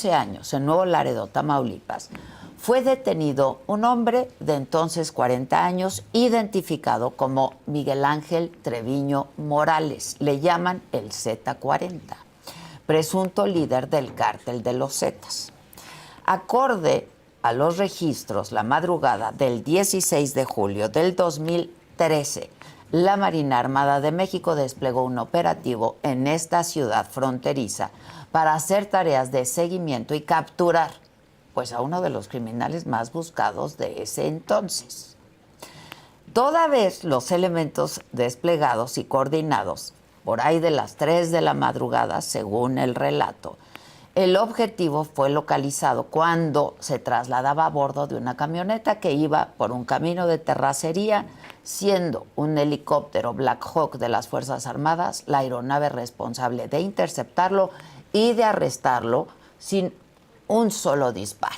12 años, en Nuevo Laredo, Tamaulipas, fue detenido un hombre de entonces 40 años, identificado como Miguel Ángel Treviño Morales. Le llaman el Z40, presunto líder del cártel de los Zetas. Acorde a los registros, la madrugada del 16 de julio del 2013, la Marina Armada de México desplegó un operativo en esta ciudad fronteriza para hacer tareas de seguimiento y capturar pues a uno de los criminales más buscados de ese entonces. Toda vez los elementos desplegados y coordinados, por ahí de las 3 de la madrugada, según el relato, el objetivo fue localizado cuando se trasladaba a bordo de una camioneta que iba por un camino de terracería, siendo un helicóptero Black Hawk de las Fuerzas Armadas la aeronave responsable de interceptarlo y de arrestarlo sin un solo disparo.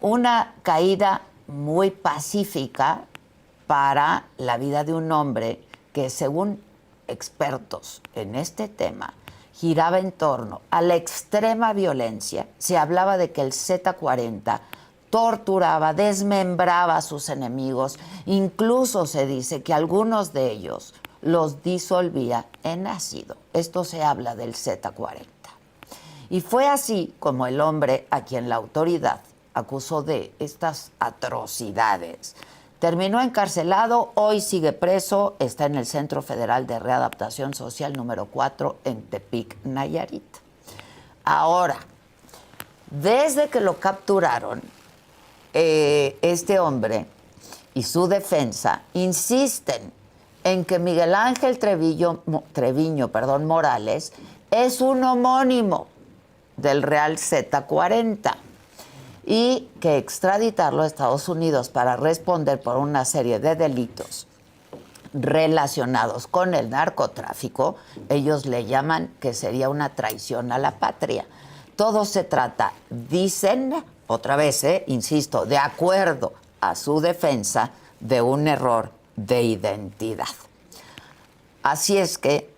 Una caída muy pacífica para la vida de un hombre que, según expertos en este tema, giraba en torno a la extrema violencia. Se hablaba de que el Z40 torturaba, desmembraba a sus enemigos. Incluso se dice que algunos de ellos los disolvía en ácido. Esto se habla del Z40. Y fue así como el hombre a quien la autoridad acusó de estas atrocidades terminó encarcelado, hoy sigue preso, está en el Centro Federal de Readaptación Social número 4 en Tepic, Nayarit. Ahora, desde que lo capturaron, este hombre y su defensa insisten en que Miguel Ángel Treviño Morales es un homónimo del Real Z40 y que extraditarlo a Estados Unidos para responder por una serie de delitos relacionados con el narcotráfico, ellos le llaman que sería una traición a la patria. Todo se trata, dicen, otra vez, insisto, de acuerdo a su defensa, de un error de identidad. Así es que,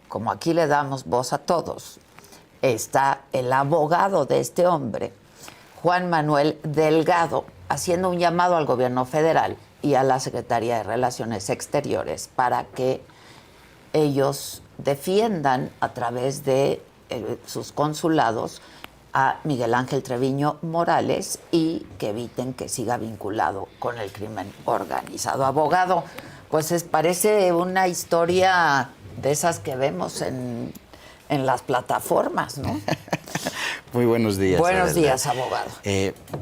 como aquí le damos voz a todos, está el abogado de este hombre, Juan Manuel Delgado, haciendo un llamado al gobierno federal y a la Secretaría de Relaciones Exteriores para que ellos defiendan a través de sus consulados a Miguel Ángel Treviño Morales y que eviten que siga vinculado con el crimen organizado. Abogado, pues parece una historia de esas que vemos en las plataformas, ¿no? Muy buenos días. Buenos días, abogado.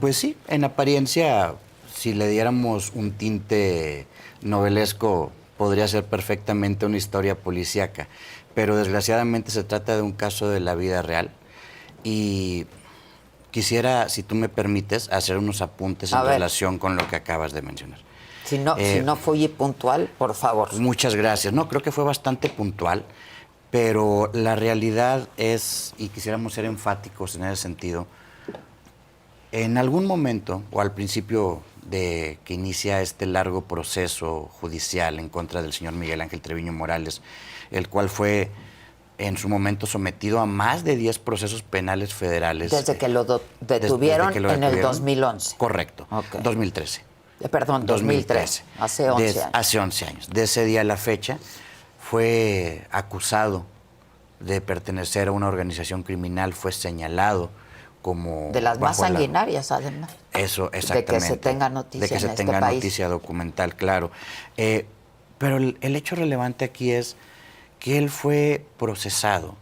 Pues sí, en apariencia, si le diéramos un tinte novelesco, podría ser perfectamente una historia policíaca, pero desgraciadamente se trata de un caso de la vida real y quisiera, si tú me permites, hacer unos apuntes en relación con lo que acabas de mencionar. Si no fui puntual, por favor. Muchas gracias. No, creo que fue bastante puntual. Pero la realidad es, y quisiéramos ser enfáticos en ese sentido, en algún momento, o al principio de que inicia este largo proceso judicial en contra del señor Miguel Ángel Treviño Morales, el cual fue en su momento sometido a más de 10 procesos penales federales. Desde que lo detuvieron en el 2011. Correcto, okay. 2013. Perdón, 2013. Hace 11 años. Hace 11 años. De ese día a la fecha, fue acusado de pertenecer a una organización criminal, fue señalado como... De las más sanguinarias, además. Eso, exactamente. De que se tenga noticia de que se tenga noticia documental, claro. Pero el hecho relevante aquí es que él fue procesado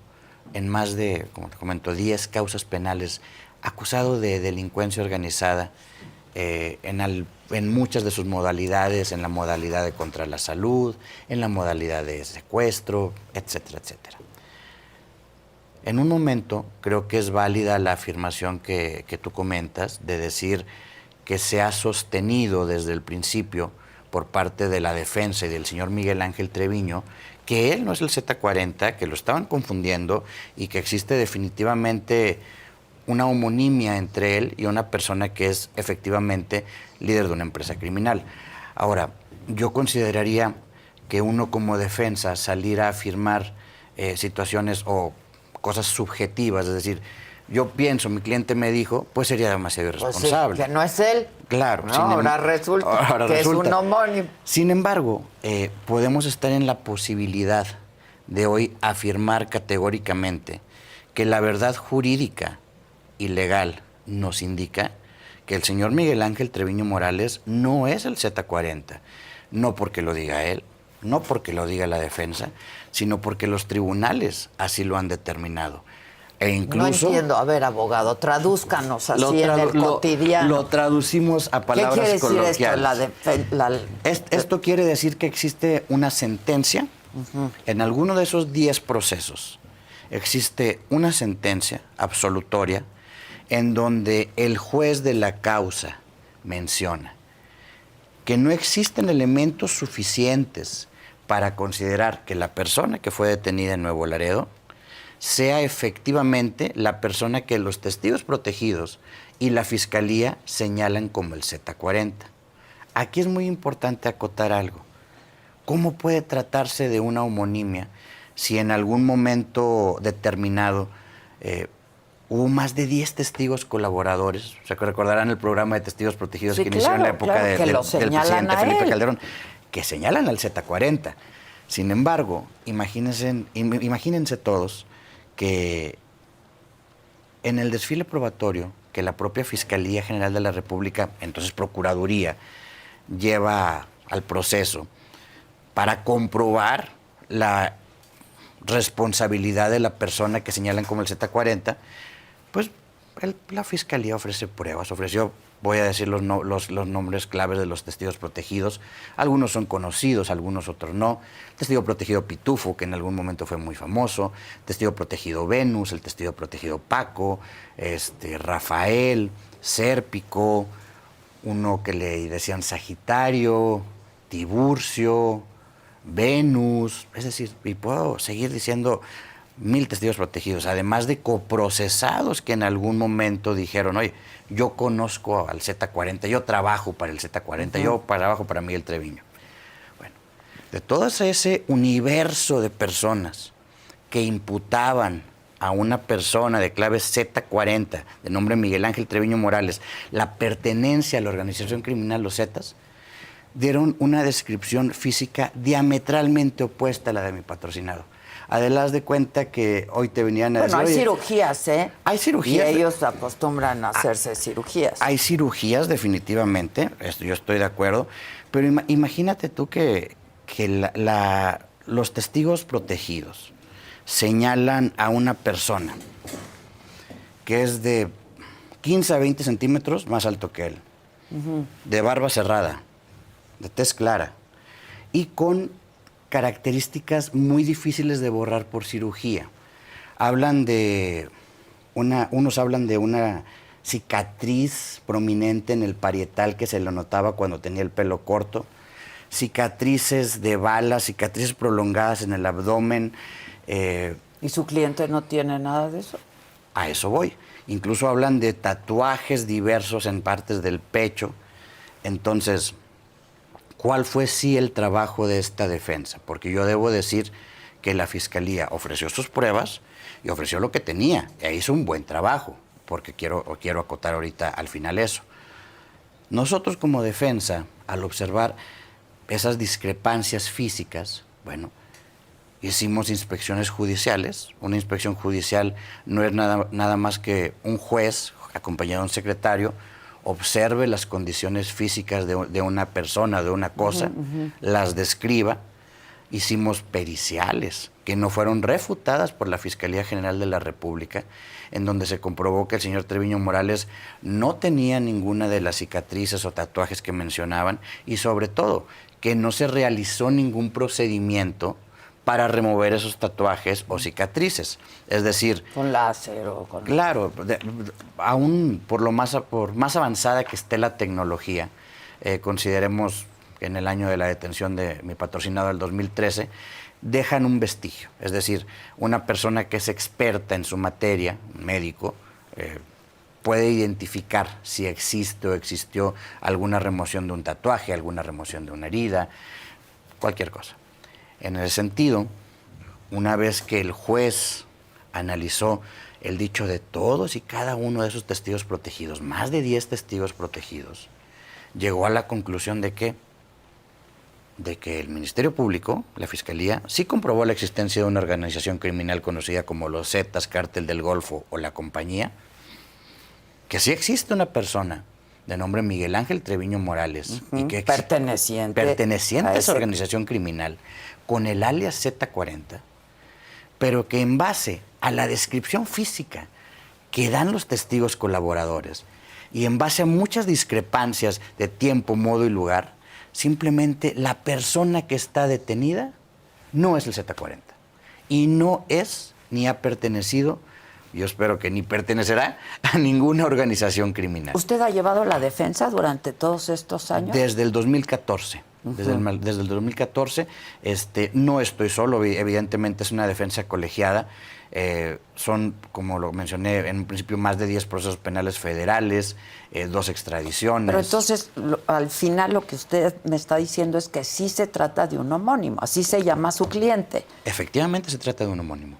en más de, como te comento, 10 causas penales, acusado de delincuencia organizada, en muchas de sus modalidades, en la modalidad de contra la salud, en la modalidad de secuestro, etcétera, etcétera. En un momento creo que es válida la afirmación que tú comentas, de decir que se ha sostenido desde el principio por parte de la defensa y del señor Miguel Ángel Treviño, que él no es el Z40, que lo estaban confundiendo y que existe definitivamente una homonimia entre él y una persona que es efectivamente líder de una empresa criminal. Ahora, yo consideraría que uno como defensa salir a afirmar situaciones o cosas subjetivas, es decir, yo pienso, mi cliente me dijo, pues sería demasiado Pues irresponsable. sí, que no es él. Claro. No, ahora resulta que es un homónimo. Sin embargo, podemos estar en la posibilidad de hoy afirmar categóricamente que la verdad jurídica y legal nos indica que el señor Miguel Ángel Treviño Morales no es el Z40, no porque lo diga él, no porque lo diga la defensa, sino porque los tribunales así lo han determinado. E incluso, no entiendo. A ver, abogado, tradúzcanos así en el cotidiano. Lo traducimos a palabras coloquiales. ¿Qué quiere decir esto? Esto quiere decir que existe una sentencia. En alguno de esos 10 procesos existe una sentencia absolutoria en donde el juez de la causa menciona que no existen elementos suficientes para considerar que la persona que fue detenida en Nuevo Laredo sea efectivamente la persona que los testigos protegidos y la fiscalía señalan como el Z40. Aquí es muy importante acotar algo. ¿Cómo puede tratarse de una homonimia si en algún momento determinado hubo más de 10 testigos colaboradores? O sea, que recordarán el programa de testigos protegidos que inició en la época del presidente Felipe Calderón, que señalan al Z40. Sin embargo, imagínense todos que en el desfile probatorio que la propia Fiscalía General de la República, entonces Procuraduría, lleva al proceso para comprobar la responsabilidad de la persona que señalan como el Z40, pues la Fiscalía ofrece pruebas, voy a decir los nombres claves de los testigos protegidos. Algunos son conocidos, algunos otros no. El testigo protegido Pitufo, que en algún momento fue muy famoso. Testigo protegido Venus, el testigo protegido Paco, Rafael, Sérpico, uno que le decían Sagitario, Tiburcio, Venus. Es decir, y puedo seguir diciendo 1000 testigos protegidos, además de coprocesados que en algún momento dijeron, oye, yo conozco al Z40, yo trabajo para el Z40, yo trabajo para Miguel Treviño. Bueno, de todo ese universo de personas que imputaban a una persona de clave Z40, de nombre Miguel Ángel Treviño Morales, la pertenencia a la organización criminal Los Zetas, dieron una descripción física diametralmente opuesta a la de mi patrocinado. Adela, haz de cuenta que hoy te venían a decir... Bueno, hay cirugías, ¿eh? Hay cirugías. Y ellos acostumbran a hacerse cirugías. Hay cirugías, definitivamente, yo estoy de acuerdo, pero imagínate tú que los testigos protegidos señalan a una persona que es de 15 a 20 centímetros más alto que él, de barba cerrada, de tez clara, y con características muy difíciles de borrar por cirugía. Unos hablan de una cicatriz prominente en el parietal que se lo notaba cuando tenía el pelo corto, cicatrices de balas, cicatrices prolongadas en el abdomen. ¿Y su cliente no tiene nada de eso? A eso voy. Incluso hablan de tatuajes diversos en partes del pecho. Entonces, ¿cuál fue el trabajo de esta defensa? Porque yo debo decir que la Fiscalía ofreció sus pruebas y ofreció lo que tenía. E hizo un buen trabajo, porque quiero acotar ahorita al final eso. Nosotros como defensa, al observar esas discrepancias físicas, bueno, hicimos inspecciones judiciales. Una inspección judicial no es nada más que un juez, acompañado de un secretario, observe las condiciones físicas de una persona, de una cosa, las describa. Hicimos periciales que no fueron refutadas por la Fiscalía General de la República, en donde se comprobó que el señor Treviño Morales no tenía ninguna de las cicatrices o tatuajes que mencionaban, y sobre todo que no se realizó ningún procedimiento para remover esos tatuajes o cicatrices. Es decir... Con láser o con... Claro, aún por más avanzada que esté la tecnología, consideremos que en el año de la detención de mi patrocinado del 2013, dejan un vestigio. Es decir, una persona que es experta en su materia, un médico, puede identificar si existe o existió alguna remoción de un tatuaje, alguna remoción de una herida, cualquier cosa. En ese sentido, una vez que el juez analizó el dicho de todos y cada uno de esos testigos protegidos, más de 10 testigos protegidos, llegó a la conclusión de que el Ministerio Público, la Fiscalía, sí comprobó la existencia de una organización criminal conocida como los Zetas, Cártel del Golfo o la Compañía, que sí existe una persona de nombre Miguel Ángel Treviño Morales, y que perteneciente a esa organización criminal, con el alias Z40, pero que en base a la descripción física que dan los testigos colaboradores y en base a muchas discrepancias de tiempo, modo y lugar, simplemente la persona que está detenida no es el Z40 y no es ni ha pertenecido, yo espero que ni pertenecerá a ninguna organización criminal. ¿Usted ha llevado la defensa durante todos estos años? Desde el 2014. Desde el 2014, no estoy solo, evidentemente es una defensa colegiada. Son, como lo mencioné en un principio, más de 10 procesos penales federales, 2 extradiciones. Pero entonces, al final lo que usted me está diciendo es que sí se trata de un homónimo, así se llama su cliente. Efectivamente se trata de un homónimo.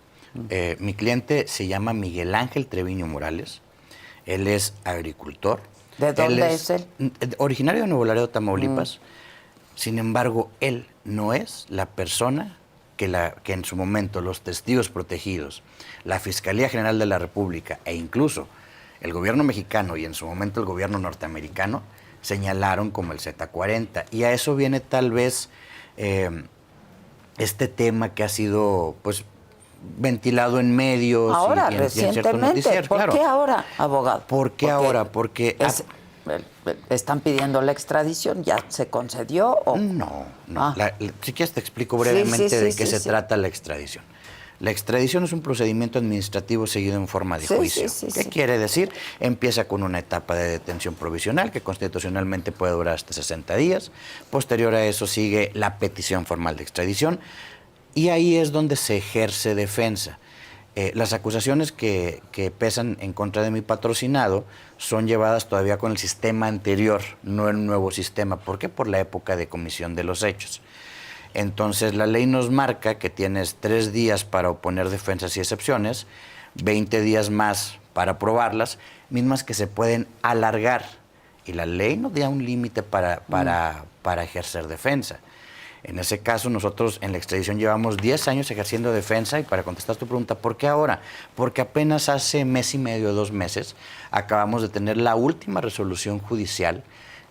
Mi cliente se llama Miguel Ángel Treviño Morales, él es agricultor. ¿De dónde es él? Originario de Nuevo Laredo, Tamaulipas. Sin embargo, él no es la persona que en su momento los testigos protegidos, la Fiscalía General de la República e incluso el gobierno mexicano y en su momento el gobierno norteamericano señalaron como el Z40. Y a eso viene tal vez este tema que ha sido pues ventilado en medios ahora, y en ciertos recientemente. ¿Por qué ahora, abogado? ¿Por qué ahora? Porque están pidiendo la extradición, ¿ya se concedió? ¿O? No. Si quieres te explico brevemente de qué se trata la extradición. La extradición es un procedimiento administrativo seguido en forma de juicio. ¿Qué quiere decir? Empieza con una etapa de detención provisional que constitucionalmente puede durar hasta 60 días. Posterior a eso sigue la petición formal de extradición y ahí es donde se ejerce defensa. Las acusaciones que pesan en contra de mi patrocinado son llevadas todavía con el sistema anterior, no el nuevo sistema. ¿Por qué? Por la época de comisión de los hechos. Entonces, la ley nos marca que tienes 3 días para oponer defensas y excepciones, 20 días más para probarlas, mismas que se pueden alargar. Y la ley nos da un límite para ejercer defensa. En ese caso, nosotros en la extradición llevamos 10 años ejerciendo defensa y para contestar tu pregunta, ¿por qué ahora? Porque apenas hace mes y medio, 2 meses, acabamos de tener la última resolución judicial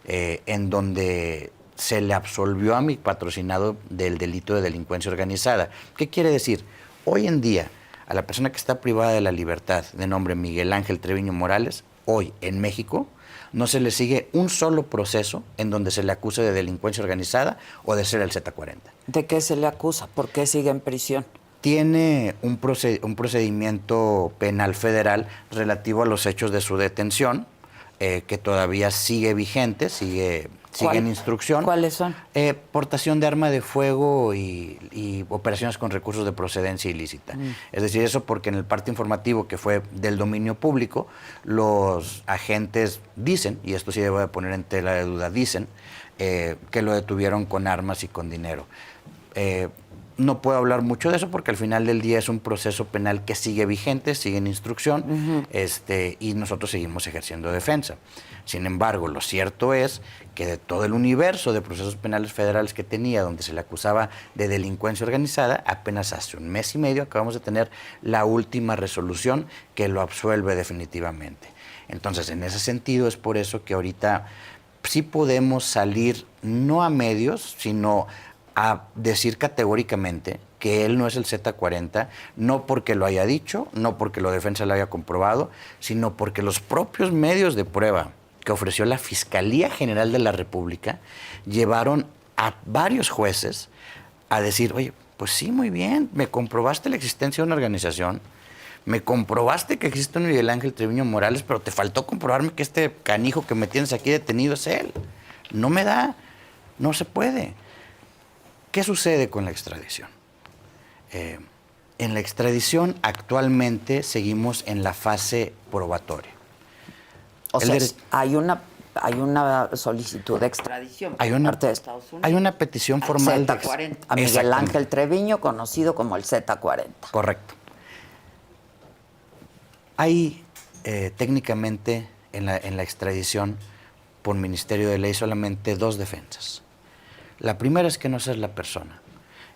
en donde se le absolvió a mi patrocinado del delito de delincuencia organizada. ¿Qué quiere decir? Hoy en día, a la persona que está privada de la libertad, de nombre Miguel Ángel Treviño Morales, hoy en México, no se le sigue un solo proceso en donde se le acuse de delincuencia organizada o de ser el Z40. ¿De qué se le acusa? ¿Por qué sigue en prisión? Tiene un procedimiento penal federal relativo a los hechos de su detención, que todavía sigue vigente, sigue en instrucción. ¿Cuáles son? Portación de arma de fuego y operaciones con recursos de procedencia ilícita. Es decir, eso porque en el parte informativo que fue del dominio público, los agentes dicen, y esto sí debo de poner en tela de duda, dicen que lo detuvieron con armas y con dinero. No puedo hablar mucho de eso porque al final del día es un proceso penal que sigue vigente, sigue en instrucción, y nosotros seguimos ejerciendo defensa. Sin embargo, lo cierto es que de todo el universo de procesos penales federales que tenía, donde se le acusaba de delincuencia organizada, apenas hace 1 mes y medio acabamos de tener la última resolución que lo absuelve definitivamente. Entonces, en ese sentido, es por eso que ahorita sí podemos salir, no a medios, sino a decir categóricamente que él no es el Z40, no porque lo haya dicho, no porque la defensa lo haya comprobado, sino porque los propios medios de prueba que ofreció la Fiscalía General de la República llevaron a varios jueces a decir, oye, pues sí, muy bien, me comprobaste la existencia de una organización, me comprobaste que existe un Miguel Ángel Treviño Morales, pero te faltó comprobarme que este canijo que me tienes aquí detenido es él. No me da, no se puede. ¿Qué sucede con la extradición? En la extradición actualmente seguimos en la fase probatoria. O sea, hay una solicitud de extradición por parte de Estados Unidos. Hay una petición formal Z40, a Miguel Ángel Treviño, conocido como el Z40. Correcto. Hay técnicamente en la extradición por Ministerio de Ley solamente dos defensas. La primera es que no seas la persona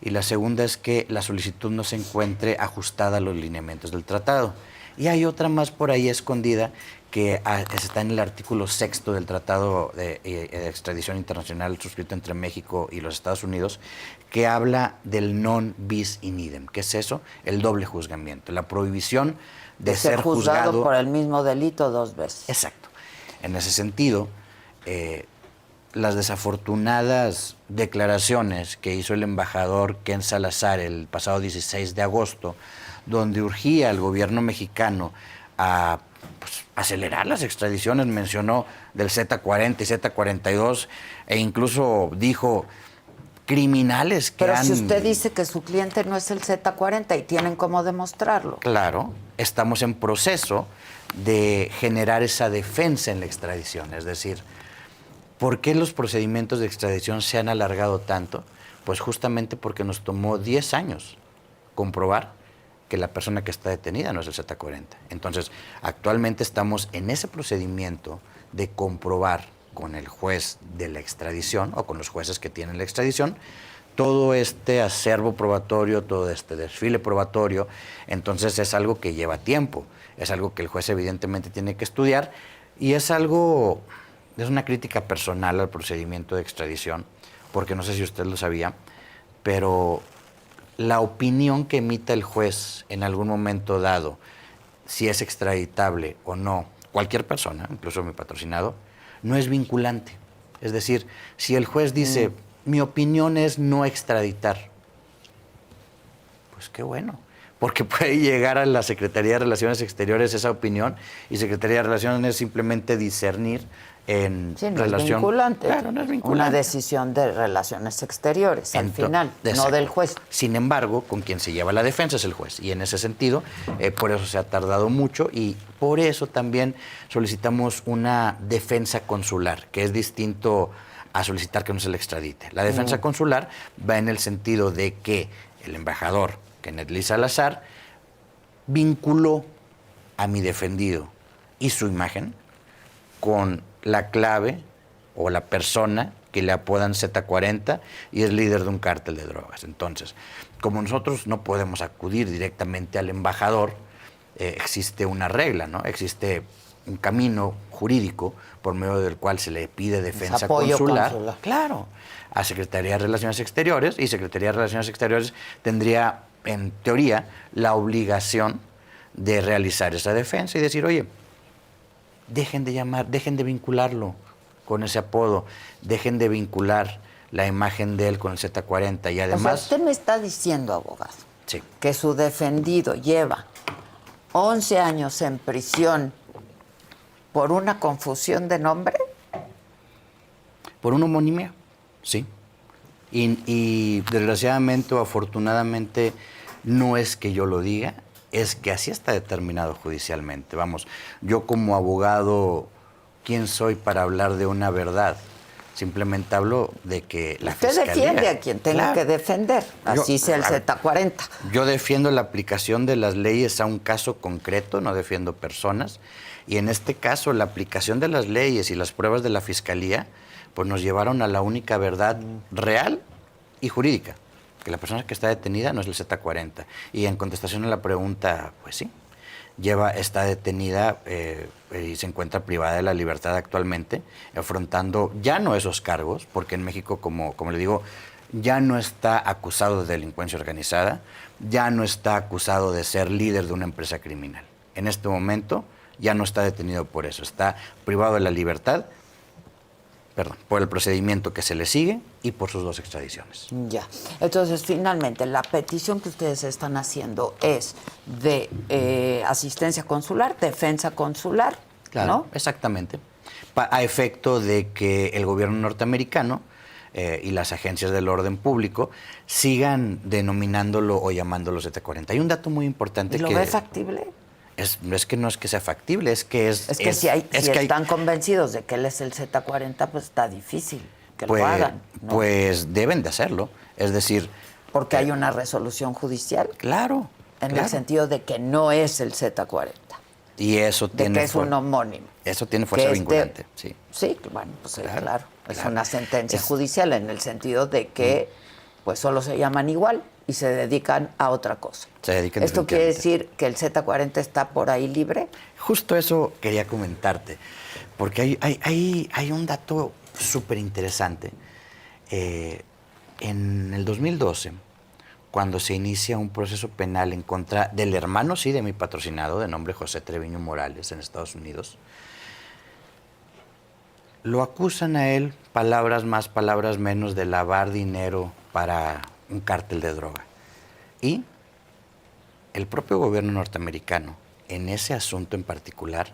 y la segunda es que la solicitud no se encuentre ajustada a los lineamientos del tratado. Y hay otra más por ahí escondida que está en el artículo 6 del Tratado de Extradición Internacional suscrito entre México y los Estados Unidos, que habla del non bis in idem. ¿Qué es eso? El doble juzgamiento, la prohibición de ser juzgado por el mismo delito dos veces. Exacto. En ese sentido, las desafortunadas declaraciones que hizo el embajador Ken Salazar el pasado 16 de agosto, donde urgía al gobierno mexicano a acelerar las extradiciones, mencionó del Z40 y Z42 e incluso dijo criminales que Pero si usted dice que su cliente no es el Z40 y tienen cómo demostrarlo. Claro, estamos en proceso de generar esa defensa en la extradición. Es decir, ¿por qué los procedimientos de extradición se han alargado tanto? Pues justamente porque nos tomó 10 años comprobar que la persona que está detenida no es el Z40. Entonces, actualmente estamos en ese procedimiento de comprobar con el juez de la extradición o con los jueces que tienen la extradición todo este acervo probatorio, todo este desfile probatorio. Entonces es algo que lleva tiempo, es algo que el juez evidentemente tiene que estudiar y es una crítica personal al procedimiento de extradición, porque no sé si usted lo sabía, pero la opinión que emita el juez en algún momento dado, si es extraditable o no, cualquier persona, incluso mi patrocinado, no es vinculante. Es decir, si el juez dice, mi opinión es no extraditar, pues qué bueno, porque puede llegar a la Secretaría de Relaciones Exteriores esa opinión y Secretaría de Relaciones simplemente discernir en relación... Es vinculante. Claro, no es vinculante. Una decisión de Relaciones Exteriores al final, exacto. no del juez. Sin embargo, con quien se lleva la defensa es el juez. Y en ese sentido, por eso se ha tardado mucho y por eso también solicitamos una defensa consular, que es distinto a solicitar que no se le extradite. La defensa consular va en el sentido de que el embajador, Kenneth Lee Salazar, vinculó a mi defendido y su imagen con la clave o la persona que le apodan Z40 y es líder de un cártel de drogas. Entonces, como nosotros no podemos acudir directamente al embajador, existe una regla, ¿no? Existe un camino jurídico por medio del cual se le pide defensa consular. Claro, a Secretaría de Relaciones Exteriores, y Secretaría de Relaciones Exteriores tendría, en teoría, la obligación de realizar esa defensa y decir, oye, dejen de vincularlo con ese apodo, dejen de vincular la imagen de él con el Z40 y además... O sea, usted me está diciendo, abogado, sí, que su defendido lleva 11 años en prisión por una confusión de nombre. Por una homonimia, sí. Y desgraciadamente o afortunadamente no es que yo lo diga, es que así está determinado judicialmente. Vamos, yo como abogado, ¿quién soy para hablar de una verdad? Simplemente hablo de que la Fiscalía... Usted defiende a quien tenga que defender, así sea el Z40. Yo defiendo la aplicación de las leyes a un caso concreto, no defiendo personas. Y en este caso, la aplicación de las leyes y las pruebas de la Fiscalía, pues nos llevaron a la única verdad real y jurídica, que la persona que está detenida no es el Z40. Y en contestación a la pregunta, pues sí, está detenida y se encuentra privada de la libertad actualmente, afrontando ya no esos cargos, porque en México, como le digo, ya no está acusado de delincuencia organizada, ya no está acusado de ser líder de una empresa criminal. En este momento ya no está detenido por eso, está privado de la libertad, por el procedimiento que se le sigue y por sus 2 extradiciones. Ya. Entonces, finalmente, la petición que ustedes están haciendo es de asistencia consular, defensa consular, claro, ¿no? Exactamente. A efecto de que el gobierno norteamericano y las agencias del orden público sigan denominándolo o llamándolo Z40. Hay un dato muy importante. ¿Y lo ve factible? Es que no es que sea factible, es que si están convencidos de que él es el Z40, pues está difícil que lo hagan, ¿no? Pues deben de hacerlo, es decir... Porque hay una resolución judicial. Claro. En el sentido de que no es el Z40. Y eso de tiene que es un homónimo. Eso tiene fuerza Que vinculante, sí. Sí, bueno, pues claro. Es claro. una sentencia judicial en el sentido de que pues solo se llaman igual y se dedican a otra cosa. Se dedican ¿Esto quiere definitivamente. decir que el Z40 está por ahí libre? Justo eso quería comentarte, porque hay un dato súper interesante. En el 2012, cuando se inicia un proceso penal en contra del hermano, sí, de mi patrocinado, de nombre José Treviño Morales, en Estados Unidos, lo acusan a él, palabras más, palabras menos, de lavar dinero para un cártel de droga. Y el propio gobierno norteamericano, en ese asunto en particular,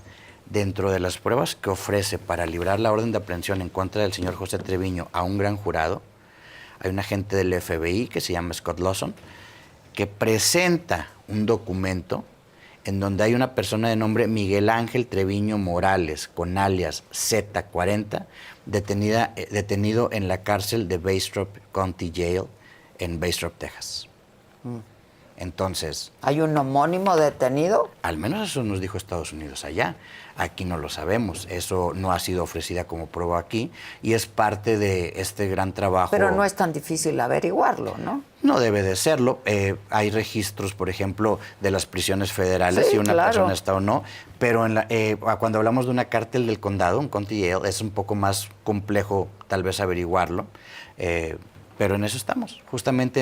dentro de las pruebas que ofrece para librar la orden de aprehensión en contra del señor José Treviño a un gran jurado, hay un agente del FBI que se llama Scott Lawson, que presenta un documento en donde hay una persona de nombre Miguel Ángel Treviño Morales, con alias Z40, detenido en la cárcel de Bastrop County Jail en Bastrop, Texas. Entonces, ¿Hay un homónimo detenido? al menos eso nos dijo Estados Unidos allá. Aquí no lo sabemos. Eso no ha sido ofrecida como prueba aquí y es parte de este gran trabajo. Pero no es tan difícil averiguarlo, ¿no? No debe de serlo. Hay registros, por ejemplo, de las prisiones federales, Sí, si una claro. persona está o no, pero cuando hablamos de una cártel del condado, un county jail, es un poco más complejo tal vez averiguarlo, pero en eso estamos, justamente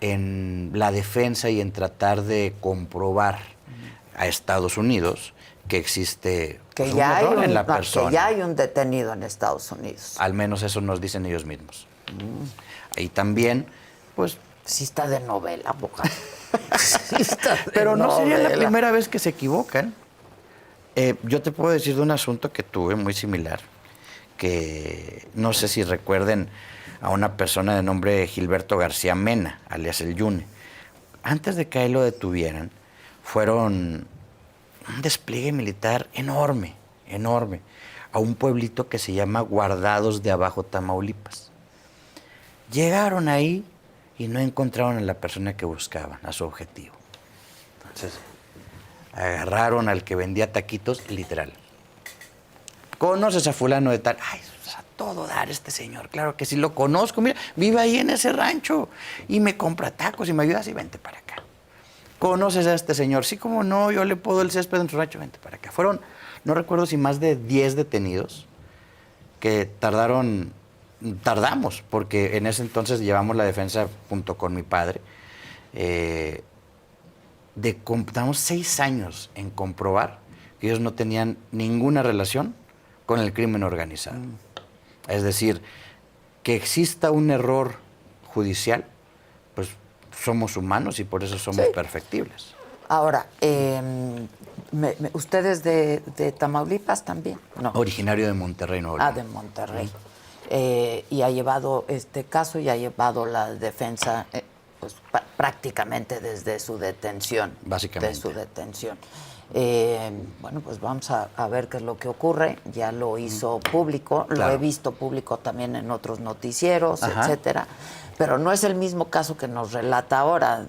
en la defensa y en tratar de comprobar a Estados Unidos que existe Que un ya, error en la persona. que ya hay un detenido en Estados Unidos. Al menos eso nos dicen ellos mismos. Y también, pues... Sí está de novela, abogado. Sí está de Pero no sería la novela. primera vez que se equivocan. Yo te puedo decir de un asunto que tuve muy similar, que no sé si recuerden a una persona de nombre Gilberto García Mena, alias el Yune. Antes de que a él lo detuvieran, fueron un despliegue militar enorme, enorme, a un pueblito que se llama Guardados de Abajo, Tamaulipas. Llegaron ahí y no encontraron a la persona que buscaban, a su objetivo. Entonces, agarraron al que vendía taquitos, literal. ¿Conoces a fulano de tal? Ay, a todo dar este señor, claro que sí lo conozco, mira, vive ahí en ese rancho y me compra tacos y me ayuda así, vente para acá. ¿Conoces a este señor? Sí, como no, yo le puedo el césped en su rancho, vente para acá. Fueron, no recuerdo si más de 10 detenidos que tardamos, porque en ese entonces llevamos la defensa junto con mi padre, tardamos 6 años en comprobar que ellos no tenían ninguna relación con el crimen organizado. Es decir, que exista un error judicial, pues somos humanos y por eso somos perfectibles. Ahora, ¿ustedes de Tamaulipas también? No. Originario de Monterrey, Nuevo León. De Monterrey. Y ha llevado este caso y ha llevado la defensa pues, prácticamente desde su detención. Básicamente. De su detención. Bueno, pues vamos a ver qué es lo que ocurre. Ya lo hizo público, Claro. lo he visto público también en otros noticieros, Ajá. etcétera. Pero no es el mismo caso que nos relata ahora.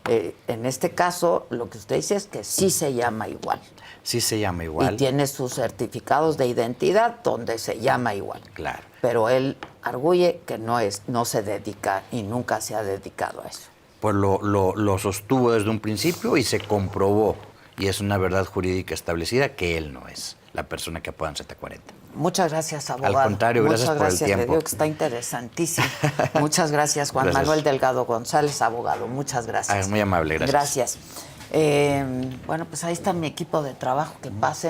En este caso, lo que usted dice es que sí se llama igual. Sí se llama igual. Y tiene sus certificados de identidad donde se llama igual. Claro. Pero él arguye que no se dedica y nunca se ha dedicado a eso. Pues lo sostuvo desde un principio y se comprobó. Y es una verdad jurídica establecida que él no es la persona que apodan Z40. Muchas gracias, abogado. Al contrario, gracias Muchas por el gracias, tiempo. le digo que está interesantísimo. Muchas gracias, Juan Gracias. Manuel Delgado González, abogado. Muchas gracias. Muy amable, gracias. Gracias. Bueno, pues ahí está mi equipo de trabajo, que pase.